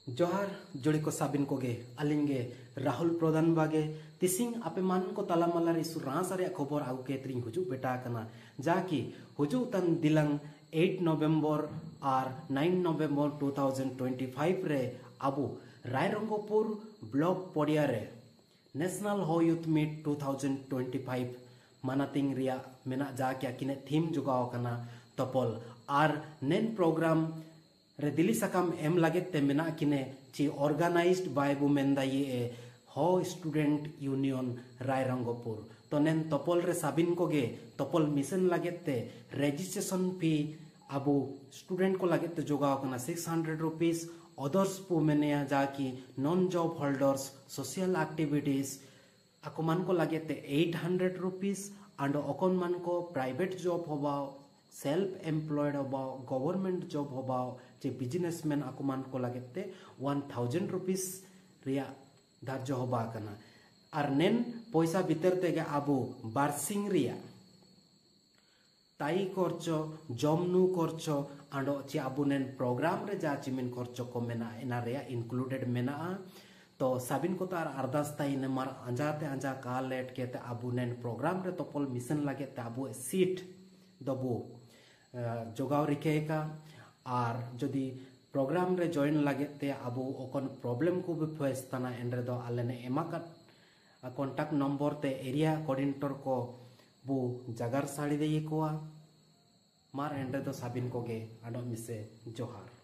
जोहार जोड़ी को साबिन कोगे अलिंगे राहुल प्रधान बागे तिसिंग आपे मान को तला मलार इसु रास रे खबर आगु के त्रिंग हुजु बेटा कना जाकि हुजु तन दिलंग 8 नवंबर और 9 नवंबर 2025 रे अबु रायरंगपुर ब्लॉक पड़िया रे नेशनल हो यूथ मीट 2025 मानातिंग रिया मेना जाके किने थीम जुगाव कना तपल आर नेन प्रोग्राम रे दिली सकाम एम लगे ते मेना किने ची ऑर्गेनाइज्ड बाय वुमेन दा ये हो स्टूडेंट यूनियन रायरंगपुर तो नेन तपल रे साबिन कोगे तपल मिशन लगे ते रजिस्ट्रेशन फी अबु स्टूडेंट को लगे ते जोगाव कना 600 रुपीस अदर्स पु मेनिया जाकी non job holders social activities अकोमान को लगे ते 800 रुपीस एंड अकोन मन को प्राइवेट जॉब होबा सेल्फ एम्प्लॉयड होबा गवर्नमेंट जॉब होबा जे बिजनेसमैन अकुमान को लगते 1000 रुपीस रिया धार्य होबा कना आर नेन पैसा भीतर तेगे आबू बारसिंग रिया ताई खर्चो जमनु खर्चो आंडो चे आबू नेन प्रोग्राम रे जा चिमिन खर्चो को मेना एना रिया इंक्लूडेड मेना तो साबिन को तार अरदास ताई ने मार अंजाते अंजा का लेट के ते आबू नेन प्रोग्राम रे तोपल मिशन लगे ते आबू सीट दबो जोगाव रिके का और जदि प्रोग्राम रे जॉइन लगे ते अबो ओकन प्रॉब्लम को भी फेस तना एंड्रे दो आले ने एमा का कांटेक्ट नंबर ते एरिया कोऑर्डिनेटर को बु जगार साड़ी दे कोआ मार एंड्रे दो साबिन को गे आडो मिसे जोहार।